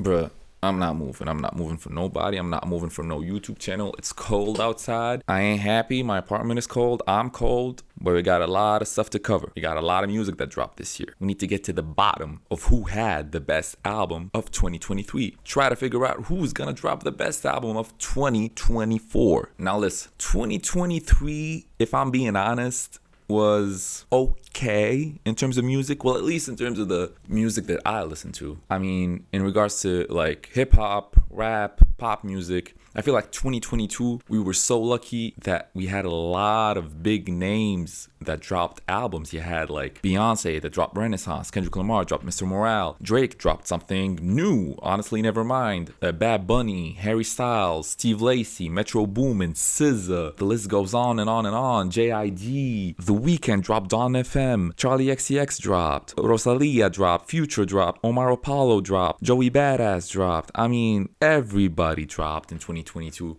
Bruh, I'm not moving. I'm not moving for nobody. I'm not moving for no YouTube channel. It's cold outside. I ain't happy. My apartment is cold. I'm cold. But we got a lot of stuff to cover. We got a lot of music that dropped this year. We need to get to the bottom of who had the best album of 2023. Try to figure out who's gonna drop the best album of 2024. Now listen, 2023, if I'm being honest, was okay in terms of music. Well, at least in terms of the music that I listen to. I mean, in regards to like hip hop, rap, pop music, I feel like 2022, we were so lucky that we had a lot of big names that dropped albums. You had like Beyonce that dropped Renaissance, Kendrick Lamar dropped Mr. Morale, Drake dropped something new, Honestly Nevermind, Bad Bunny, Harry Styles, Steve Lacy, Metro Boomin, SZA, the list goes on and on and on, JID, The Weeknd dropped Dawn FM, Charlie XCX dropped, Rosalia dropped, Future dropped, Omar Apollo dropped, Joey Badass dropped. I mean, everybody dropped in 2022.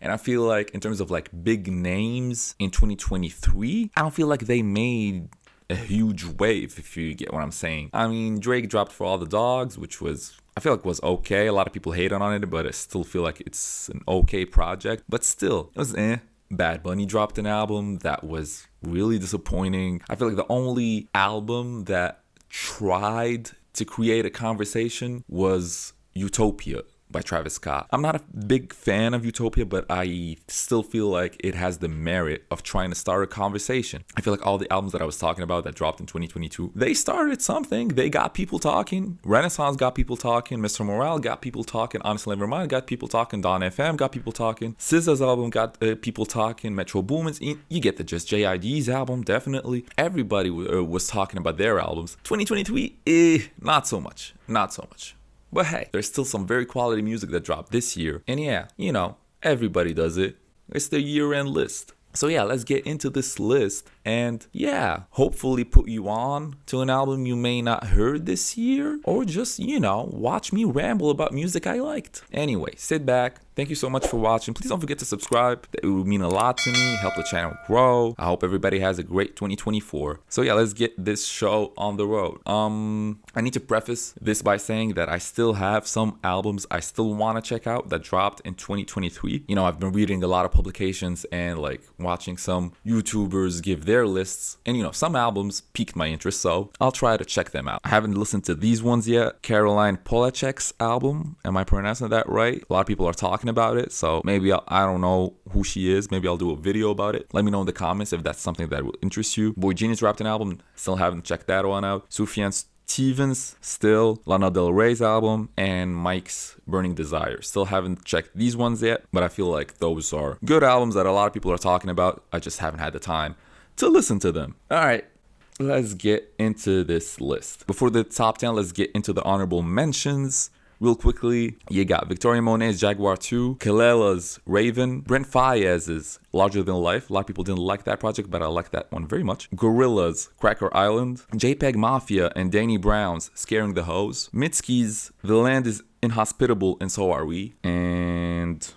And I feel like in terms of like big names in 2023, I don't feel like they made a huge wave, if you get what I'm saying. I mean, Drake dropped For All the Dogs, which was, I feel like was okay. A lot of people hated on it, but I still feel like it's an okay project. But still, it was eh. Bad Bunny dropped an album that was really disappointing. I feel like the only album that tried to create a conversation was Utopia by Travis Scott. I'm not a big fan of Utopia, but I still feel like it has the merit of trying to start a conversation. I feel like all the albums that I was talking about that dropped in 2022, they started something. They got people talking. Renaissance got people talking. Mr. Morale got people talking. Honestly Nevermind got people talking. Dawn FM got people talking. SZA's album got people talking. Metro Boomin's, you get the gist. JID's album, definitely. Everybody was talking about their albums. 2023, not so much. Not so much. But hey, there's still some very quality music that dropped this year. And yeah, you know, everybody does it. It's their year-end list. So yeah, let's get into this list and yeah, hopefully put you on to an album you may not heard this year, or just, you know, watch me ramble about music I liked. Anyway, sit back. Thank you so much for watching. Please don't forget to subscribe. It would mean a lot to me, help the channel grow. I hope everybody has a great 2024. So yeah, let's get this show on the road. I need to preface this by saying that I still have some albums I still want to check out that dropped in 2023. You know, I've been reading a lot of publications and like watching some YouTubers give their lists, and you know, some albums piqued my interest, so I'll try to check them out. I haven't listened to these ones yet. Caroline Polachek's album, am I pronouncing that right? A lot of people are talking about it, so maybe I don't know who she is. Maybe I'll do a video about it. Let me know in the comments if that's something that will interest you. Boy Genius dropped an album, still haven't checked that one out. Sufjan Stevens, still. Lana Del Rey's album, and Mike's Burning Desire. Still haven't checked these ones yet, but I feel like those are good albums that a lot of people are talking about. I just haven't had the time to listen to them. All right, let's get into this list. Before the top 10, let's get into the honorable mentions. Real quickly, you got Victoria Monet's Jaguar 2, Kelela's Raven, Brent Faiyaz's Larger Than Life. A lot of people didn't like that project, but I like that one very much. Gorilla's Cracker Island, JPEG Mafia and Danny Brown's Scaring the Hoes, Mitski's The Land is Inhospitable and So Are We, and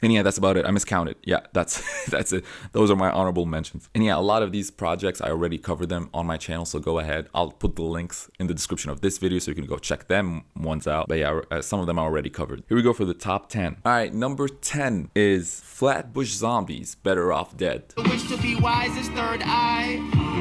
yeah, that's about it. I miscounted. Yeah, that's it. Those are my honorable mentions. And yeah, a lot of these projects, I already covered them on my channel, so go ahead. I'll put the links in the description of this video so you can go check them ones out. But yeah, some of them are already covered. Here we go for the top 10. All right, number 10 is Flatbush Zombies, Better Off Dead. Wish to be wise as third eye.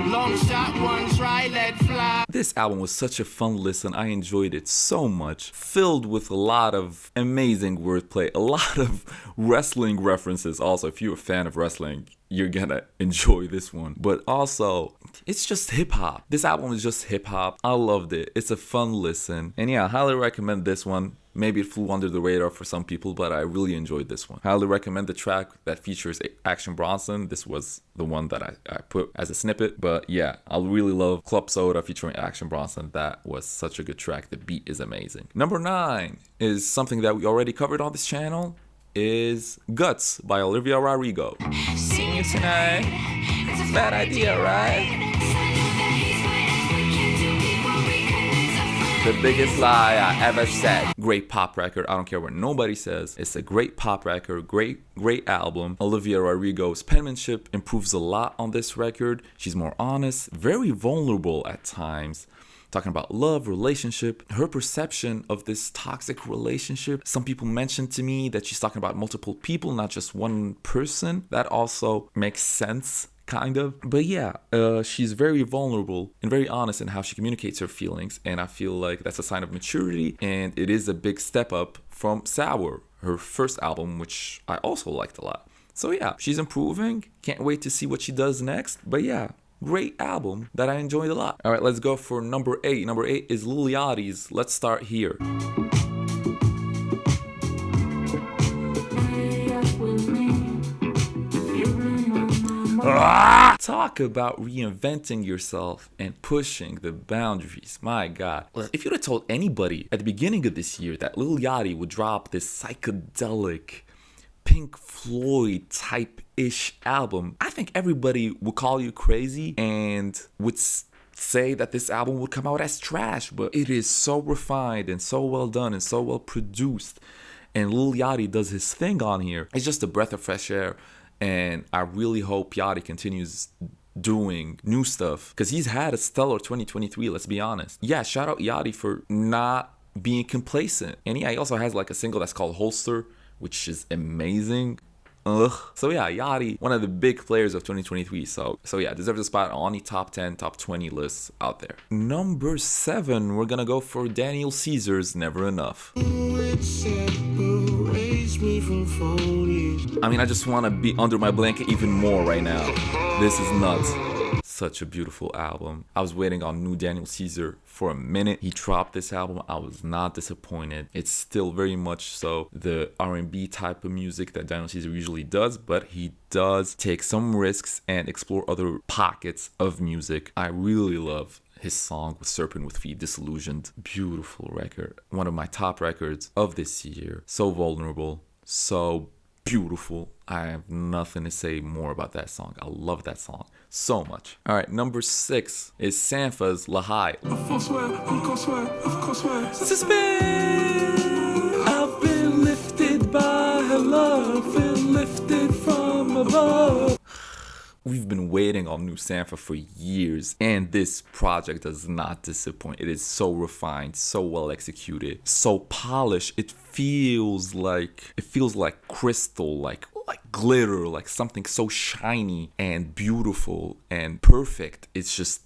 Long shot, one try, let fly. This album was such a fun listen. I enjoyed it so much. Filled with a lot of amazing wordplay, a lot of wrestling references. Also, if you're a fan of wrestling, you're gonna enjoy this one. But also, it's just hip hop. This album is just hip hop. I loved it. It's a fun listen. And yeah, I highly recommend this one. Maybe it flew under the radar for some people, but I really enjoyed this one. Highly recommend the track that features Action Bronson. This was the one that I put as a snippet. But yeah, I really love Club Soda featuring Action Bronson. That was such a good track. The beat is amazing. Number 9 is something that we already covered on this channel. Is Guts by Olivia Rodrigo. Seeing you tonight. It's a bad idea, right? The biggest lie I ever said. Great pop record. I don't care what nobody says. It's a great pop record. Great album. Olivia Rodrigo's penmanship improves a lot on this record. She's more honest, very vulnerable at times. talking about love, relationship, her perception of this toxic relationship. Some people mentioned to me that she's talking about multiple people, not just one person. That also makes sense, kind of. But yeah, she's very vulnerable and very honest in how she communicates her feelings, and I feel like that's a sign of maturity, and it is a big step up from Sour, her first album, which I also liked a lot. So yeah, she's improving. Can't wait to see what she does next. But yeah, great album that I enjoyed a lot. All right, let's go for number 8. Number 8 is Lil Yachty's Let's Start Here. Talk about reinventing yourself and pushing the boundaries. My God. If you'd have told anybody at the beginning of this year that Lil Yachty would drop this psychedelic Pink Floyd type-ish album, I think everybody would call you crazy and would say that this album would come out as trash. But it is so refined and so well done and so well produced. And Lil Yachty does his thing on here. It's just a breath of fresh air. And I really hope Yachty continues doing new stuff, because he's had a stellar 2023, let's be honest. Yeah, shout out Yachty for not being complacent. And yeah, he also has like a single that's called Holster, which is amazing. So yeah, Yachty, one of the big players of 2023. So yeah, deserves a spot on the top 10, top 20 lists out there. Number 7, we're gonna go for Daniel Caesar's Never Enough. I mean, I just want to be under my blanket even more right now. This is nuts. Such a beautiful album. I was waiting on new Daniel Caesar for a minute. He dropped this album. I was not disappointed. It's still very much so the R&B type of music that Daniel Caesar usually does, but he does take some risks and explore other pockets of music. I really love his song with Serpent with Feet, Disillusioned. Beautiful record. One of my top records of this year. So vulnerable, so beautiful. I have nothing to say more about that song. I love that song so much. All right, number 6 is Sampha's Lahai. I've been lifted by her love, been lifted from above. We've been waiting on new Sampha for years, and this project does not disappoint. It is so refined, so well executed, so polished. It feels like crystal, like glitter, like something so shiny and beautiful and perfect. It's just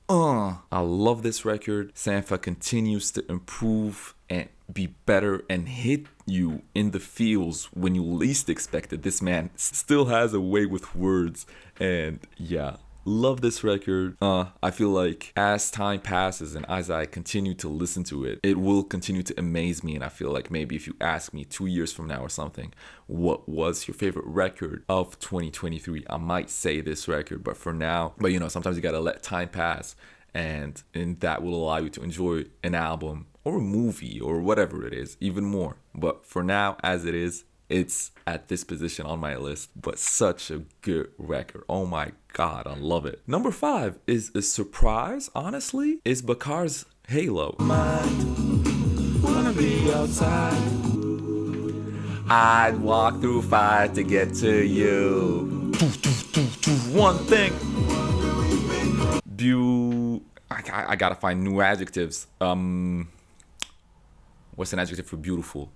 I love this record. Sampha continues to improve and be better and hit you in the feels when you least expect it. This man still has a way with words, and yeah, love this record. I feel like as time passes and as I continue to listen to it, it will continue to amaze me. And I feel like maybe if you ask me 2 years from now or something, what was your favorite record of 2023, I might say this record. But for now, you know, sometimes you gotta let time pass, and that will allow you to enjoy an album or a movie or whatever it is even more. But for now, as it is, it's at this position on my list. But such a good record. Oh my God, I love it. Number 5 is a surprise, honestly. It's Bakar's Halo. Wanna be outside. I'd walk through fire to get to you. One thing. I gotta find new adjectives. What's an adjective for beautiful?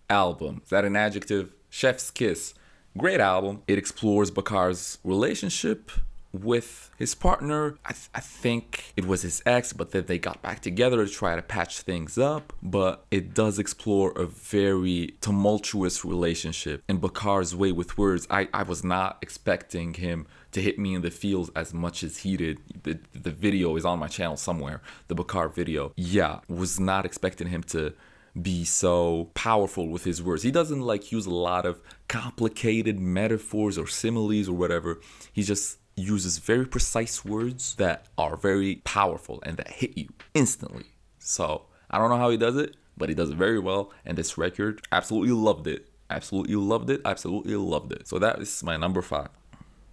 Album. Is that an adjective? Chef's Kiss. Great album. It explores Bakar's relationship with his partner. I think it was his ex, but then they got back together to try to patch things up. But it does explore a very tumultuous relationship in Bakar's way with words. I was not expecting him to hit me in the feels as much as he did. The video is on my channel somewhere, the Bakar video. Yeah, was not expecting him to be so powerful with his words. He doesn't use a lot of complicated metaphors or similes or whatever. He just uses very precise words that are very powerful and that hit you instantly. So I don't know how he does it, but he does it very well. And this record, absolutely loved it. Absolutely loved it. Absolutely loved it. So that is my number 5.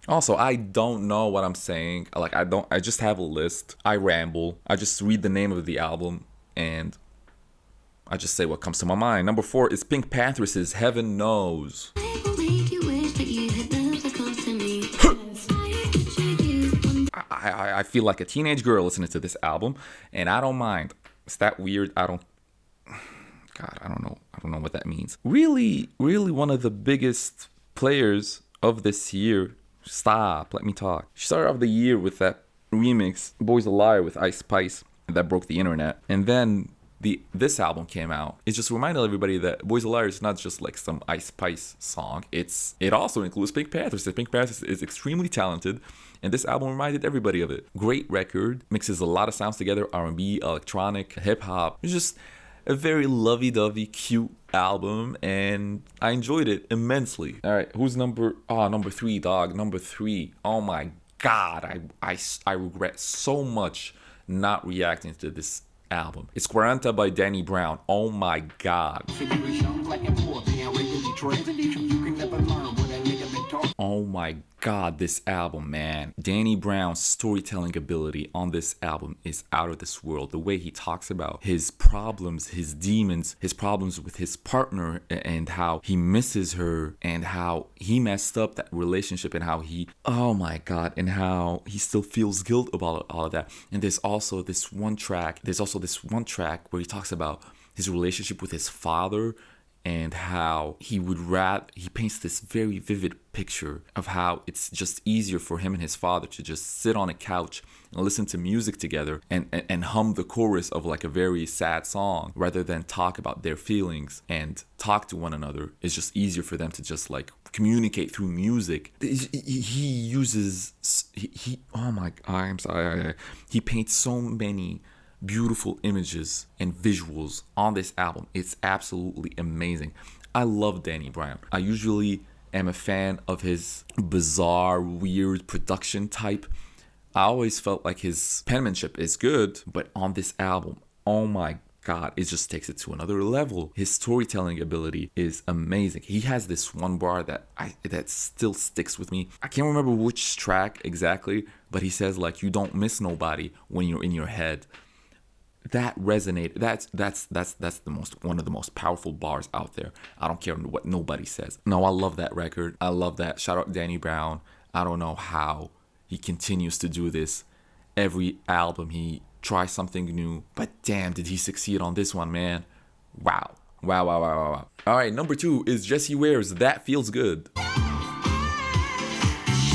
Also, I don't know what I'm saying. I just have a list. I ramble. I just read the name of the album and I just say what comes to my mind. Number 4 is Pink Pantheress' Heaven Knows. I I feel like a teenage girl listening to this album, and I don't mind. Is that weird? God, I don't know. I don't know what that means. Really, really one of the biggest players of this year. Stop, let me talk. She started off the year with that remix, Boys a Liar with Ice Spice, that broke the internet. And then this album came out. It just reminded everybody that Boys a Liar is not just like some Ice Spice song. It also includes Pink Panthers. Pink Panthers is extremely talented, and this album reminded everybody of it. Great record, mixes a lot of sounds together, R&B, electronic, hip hop. It's just a very lovey-dovey, cute album, and I enjoyed it immensely. All right, who's number 3, dog? Number 3. Oh my God, I regret so much not reacting to this album. It's Quaranta by Danny Brown. Oh my God. Oh my God, this album, man. Danny Brown's storytelling ability on this album is out of this world. The way he talks about his problems, his demons, his problems with his partner, and how he misses her, and how he messed up that relationship, and how oh my God, and how he still feels guilt about all of that. And there's also this one track where he talks about his relationship with his father, and how he paints this very vivid picture of how it's just easier for him and his father to just sit on a couch and listen to music together and hum the chorus of like a very sad song, rather than talk about their feelings and talk to one another. It's just easier for them to just like communicate through music. Oh my God, I'm sorry. He paints so many beautiful images and visuals on this album. It's absolutely amazing. I love Danny Brown. I usually am a fan of his bizarre, weird production type. I always felt like his penmanship is good, but on this album, oh my God, it just takes it to another level. His storytelling ability is amazing. He has this one bar that still sticks with me. I can't remember which track exactly, but he says like, "You don't miss nobody when you're in your head." That resonated. That's one of the most powerful bars out there. I don't care what nobody says. No, I love that record. I love that. Shout out Danny Brown. I don't know how he continues to do this. Every album he tries something new, but damn, did he succeed on this one, man. Wow. All right, number 2 is Jessie Ware's That Feels Good.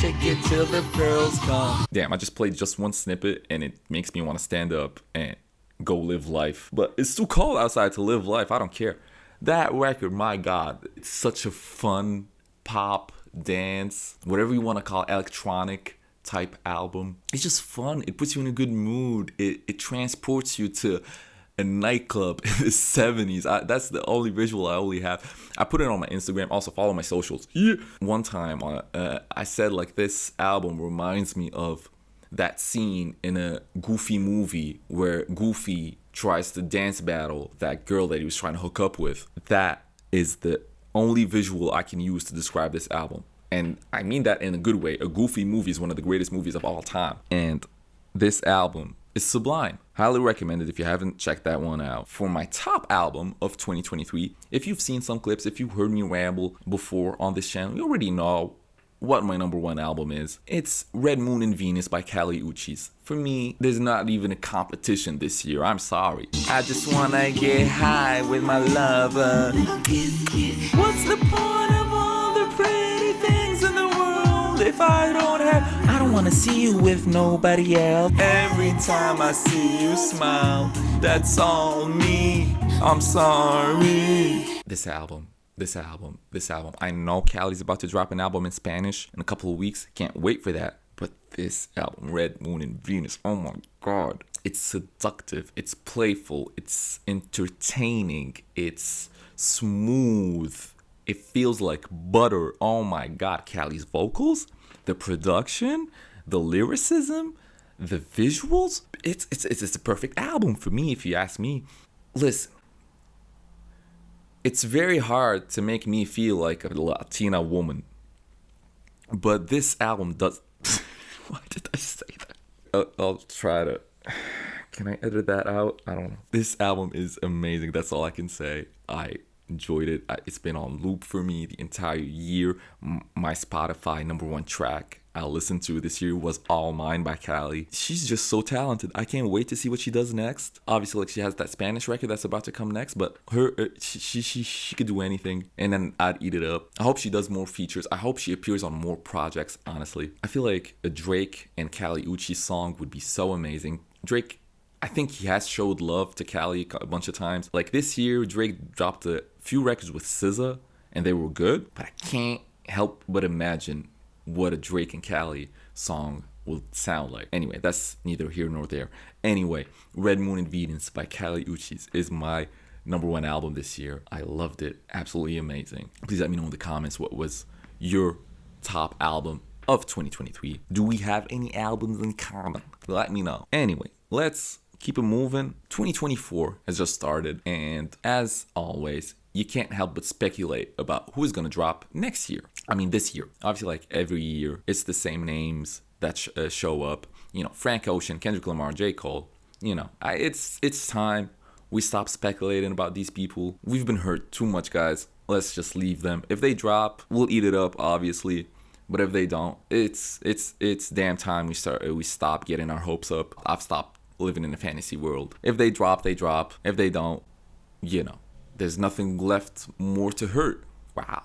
Shake it till the girls come. Damn, I just played just one snippet and it makes me want to stand up and go live life. But it's too cold outside to live life. I don't care. That record, my God, it's such a fun pop, dance, whatever you want to call, electronic type album. It's just fun. It puts you in a good mood. It transports you to a nightclub in the 70s. That's the only visual I only have. I put it on my Instagram. Also follow my socials. Yeah. One time I said like, this album reminds me of that scene in a Goofy movie where Goofy tries to dance battle that girl that he was trying to hook up with. That is the only visual I can use to describe this album. And I mean that in a good way. A Goofy movie is one of the greatest movies of all time. And this album is sublime. Highly recommended if you haven't checked that one out. For my top album of 2023, if you've seen some clips, if you've heard me ramble before on this channel, you already know what my number 1 album is. It's Red Moon and Venus by Kali Uchis. For me, there's not even a competition this year. I'm sorry. I just wanna get high with my lover. What's the point of all the pretty things in the world if I don't wanna see you with nobody else. Every time I see you smile, that's all me. I'm sorry. This album. I know Kali's about to drop an album in Spanish in a couple of weeks. Can't wait for that. But this album, Red Moon and Venus, oh my God. It's seductive. It's playful. It's entertaining. It's smooth. It feels like butter. Oh my God. Kali's vocals, the production, the lyricism, the visuals. It's the perfect album for me, if you ask me. Listen. It's very hard to make me feel like a Latina woman. But this album does... Why did I say that? I'll try to... Can I edit that out? I don't know. This album is amazing. That's all I can say. I enjoyed it. It's been on loop for me the entire year. My Spotify #1 track I listened to this year was All Mine by Cali. She's just so talented. I can't wait to see what she does next. Obviously, like she has that Spanish record that's about to come next, but she could do anything, and then I'd eat it up. I hope she does more features. I hope she appears on more projects, honestly. I feel like a Drake and Kali Uchis song would be so amazing. Drake, I think he has showed love to Kali a bunch of times. Like this year, Drake dropped a few records with SZA, and they were good, but I can't help but imagine what a Drake and Kali song will sound like. Anyway, that's neither here nor there. Anyway, Red Moon and Venus by Kali Uchis is my number one album this year. I loved it. Absolutely amazing. Please let me know in the comments what was your top album of 2023. Do we have any albums in common? Let me know. Anyway, let's keep it moving. 2024 has just started, and as always, you can't help but speculate about who's going to drop next year. I mean, this year. Obviously, like every year, it's the same names that show up. You know, Frank Ocean, Kendrick Lamar, J. Cole. You know, it's time we stop speculating about these people. We've been hurt too much, guys. Let's just leave them. If they drop, we'll eat it up, obviously. But if they don't, it's damn time we stop getting our hopes up. I've stopped living in a fantasy world. If they drop, they drop. If they don't, you know, there's nothing left more to hurt. Wow.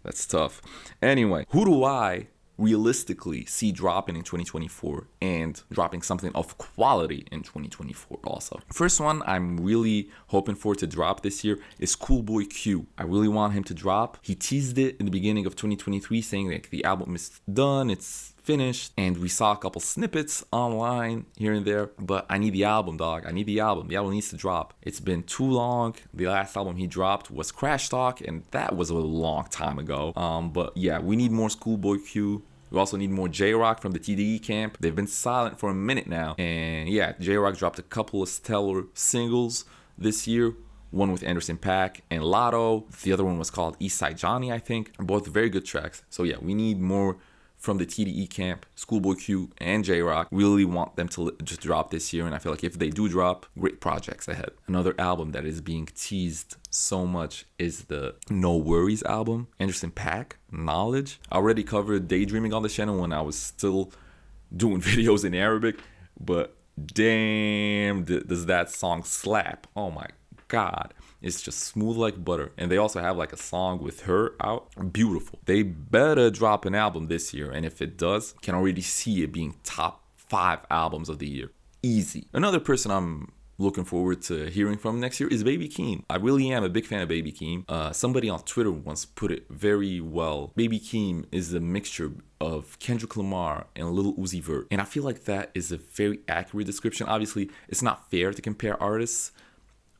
That's tough. Anyway, who do I realistically see dropping in 2024 and dropping something of quality in 2024 also? First one I'm really hoping for to drop this year is Schoolboy Q. I really want him to drop. He teased it in the beginning of 2023 saying like the album is done, it's finished, and we saw a couple snippets online here and there, but I need the album, dog. I need the album. The album needs to drop. It's been too long. The last album he dropped was Crash Talk, and that was a long time ago. But yeah, we need more Schoolboy Q. We also need more J-Rock from the TDE camp. They've been silent for a minute now, and yeah, J-Rock dropped a couple of stellar singles this year. One with Anderson .Paak and Lotto. The other one was called Eastside Johnny, I think. Both very good tracks. So yeah, we need more from the TDE camp, Schoolboy Q and J-Rock. Really want them to just drop this year, and I feel like if they do drop, great projects ahead. Another album that is being teased so much is the No Worries album, Anderson .Paak, Knowledge. I already covered Daydreaming on the channel when I was still doing videos in Arabic, but damn, does that song slap. Oh my God. It's just smooth like butter. And they also have like a song with her out. Beautiful. They better drop an album this year. And if it does, can already see it being top 5 albums of the year. Easy. Another person I'm looking forward to hearing from next year is Baby Keem. I really am a big fan of Baby Keem. Somebody on Twitter once put it very well. Baby Keem is a mixture of Kendrick Lamar and Lil Uzi Vert. And I feel like that is a very accurate description. Obviously, it's not fair to compare artists,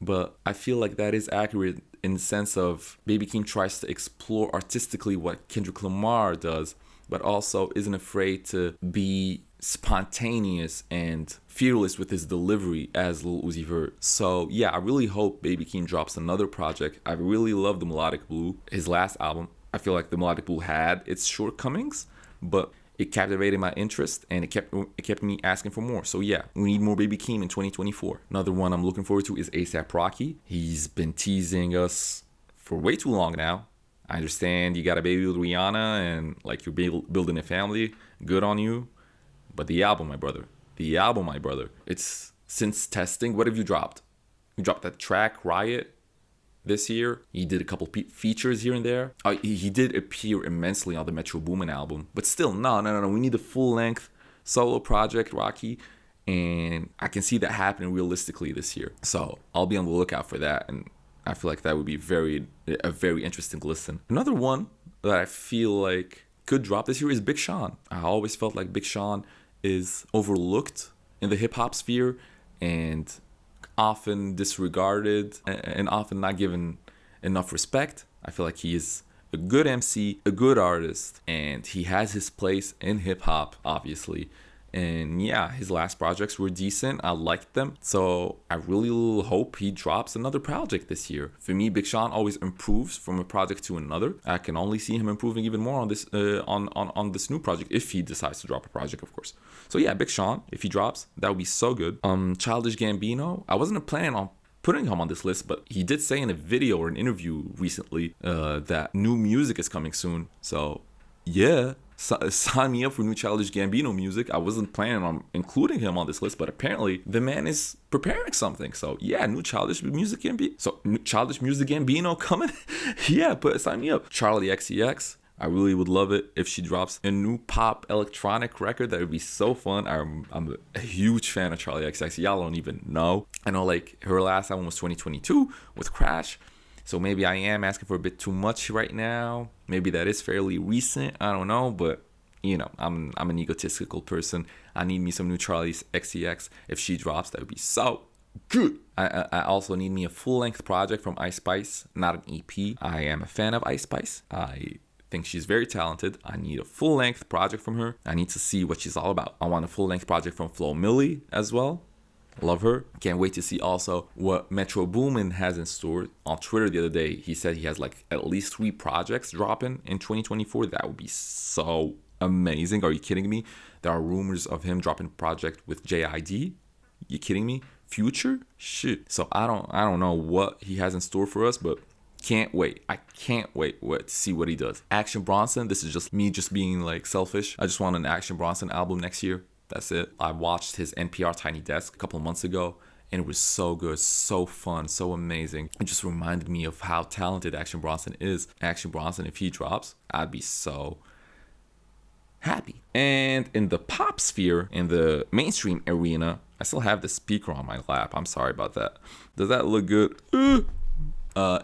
but I feel like that is accurate in the sense of Baby Keem tries to explore artistically what Kendrick Lamar does, but also isn't afraid to be spontaneous and fearless with his delivery as Lil Uzi Vert. So yeah, I really hope Baby Keem drops another project. I really love The Melodic Blue, his last album. I feel like The Melodic Blue had its shortcomings, but it captivated my interest, and it kept me asking for more. So yeah, we need more Baby Keem in 2024. Another one I'm looking forward to is A$AP Rocky. He's been teasing us for way too long now. I understand you got a baby with Rihanna and like you're building a family. Good on you. But the album, my brother. It's since testing. What have you dropped? You dropped that track, Riot, this year. He did a couple features here and there. He did appear immensely on the Metro Boomin album, but still, no. We need a full-length solo project, Rocky, and I can see that happening realistically this year. So I'll be on the lookout for that, and I feel like that would be a very interesting listen. Another one that I feel like could drop this year is Big Sean. I always felt like Big Sean is overlooked in the hip-hop sphere and often disregarded and often not given enough respect. I feel like he is a good MC, a good artist, and he has his place in hip-hop, obviously. And yeah, his last projects were decent. I liked them. So I really hope he drops another project this year. For me, Big Sean always improves from a project to another. I can only see him improving even more on this on this new project if he decides to drop a project, of course. So yeah, Big Sean, if he drops, that would be so good. Childish Gambino, I wasn't planning on putting him on this list, but he did say in a video or an interview recently that new music is coming soon. So yeah, sign me up for new Childish Gambino music. I wasn't planning on including him on this list, but apparently the man is preparing something. So yeah, new Childish music Gambino. So new Childish music Gambino coming. Yeah, but sign me up. Charlie XCX. I really would love it if she drops a new pop electronic record. That would be so fun. I'm a huge fan of Charlie XCX. Y'all don't even know. I know like her last album was 2022 with Crash. So maybe I am asking for a bit too much right now. Maybe that is fairly recent. I don't know, but you know, I'm an egotistical person. I need me some new Charlie XCX. If she drops, that would be so good. I also need me a full-length project from Ice Spice, not an EP. I am a fan of Ice Spice. I think she's very talented. I need a full-length project from her. I need to see what she's all about. I want a full-length project from Flo Milli as well. Love her. Can't wait to see also what Metro Boomin has in store. On Twitter the other day, he said he has like at least 3 projects dropping in 2024. That would be so amazing. Are you kidding me? There are rumors of him dropping a project with JID. You kidding me? Future? Shit. So I don't know what he has in store for us, but can't wait. I can't wait to see what he does. Action Bronson. This is just me just being like selfish. I just want an Action Bronson album next year. That's it. I watched his NPR Tiny Desk a couple of months ago, and it was so good, so fun, so amazing. It just reminded me of how talented Action Bronson is. Action Bronson, if he drops, I'd be so happy. And in the pop sphere, in the mainstream arena, I still have the speaker on my lap. I'm sorry about that. Does that look good?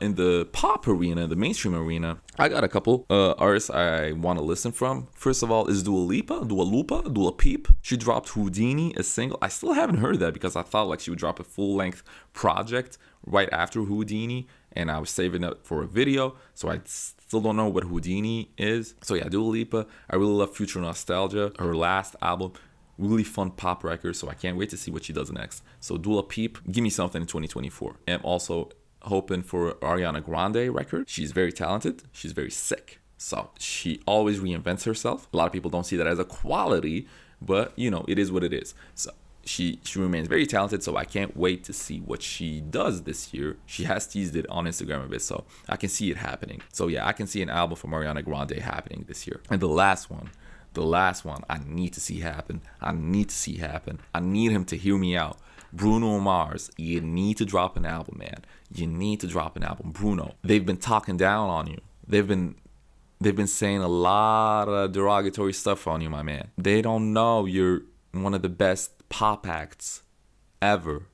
In the pop arena, the mainstream arena, I got a couple artists I want to listen from. First of all is Dua Peep. She dropped Houdini, a single. I still haven't heard that because I thought like she would drop a full-length project right after Houdini, and I was saving it for a video, so I still don't know what Houdini is. So yeah, Dua Lipa. I really love Future Nostalgia, her last album. Really fun pop record, so I can't wait to see what she does next. So Dua Peep, give me something in 2024. And also hoping for Ariana Grande record. She's very talented. She's very sick. So she always reinvents herself. A lot of people don't see that as a quality, but you know, it is what it is. So she remains very talented, so I can't wait to see what she does this year. She has teased it on Instagram a bit, so I can see it happening. So yeah, I can see an album from Ariana Grande happening this year. And the last one I need to see happen. I need him to hear me out. Bruno Mars, you need to drop an album, man. You need to drop an album. Bruno, they've been talking down on you. They've been saying a lot of derogatory stuff on you, my man. They don't know you're one of the best pop acts ever.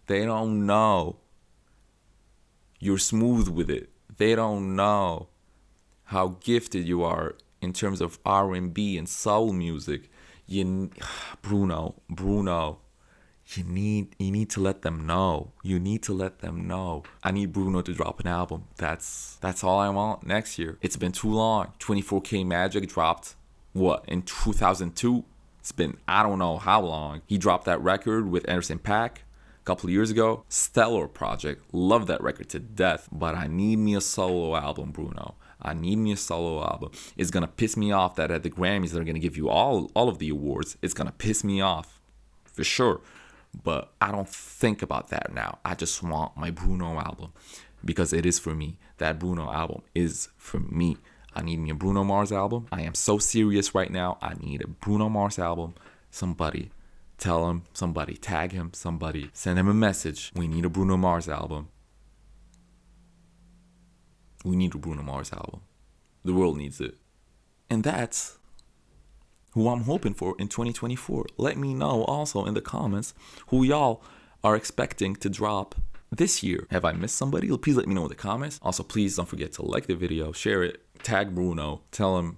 They don't know you're smooth with it. They don't know how gifted you are in terms of R&B and soul music. Bruno, you need to let them know. You need to let them know. I need Bruno to drop an album. That's all I want next year. It's been too long. 24K Magic dropped, what, in 2002? It's been, I don't know how long. He dropped that record with Anderson .Paak a couple of years ago. Stellar project. Love that record to death. But I need me a solo album, Bruno. I need me a solo album. It's going to piss me off that at the Grammys they're going to give you all of the awards. It's going to piss me off for sure. But I don't think about that now. I just want my Bruno album because it is for me. That Bruno album is for me. I need me a Bruno Mars album. I am so serious right now. I need a Bruno Mars album. Somebody tell him, somebody tag him, somebody send him a message. We need a Bruno Mars album. We need a Bruno Mars album. The world needs it. And that's who I'm hoping for in 2024. Let me know also in the comments who y'all are expecting to drop this year. Have I missed somebody? Please let me know in the comments. Also, please don't forget to like the video, share it, tag Bruno, tell him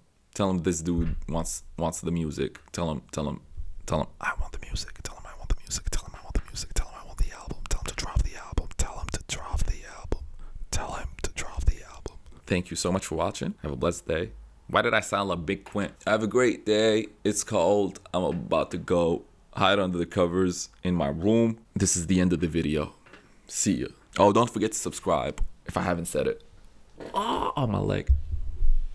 this dude wants the music. Tell him I want the music. Tell him I want the music. Tell him I want the music. Tell him I want the album. Tell him to drop the album. Tell him to drop the album. Tell him to drop the album. Thank you so much for watching. Have a blessed day. Why did I sound like Big Quint? Have a great day. It's cold. I'm about to go hide under the covers in my room. This is the end of the video. See ya. Oh, don't forget to subscribe if I haven't said it. Oh, my leg.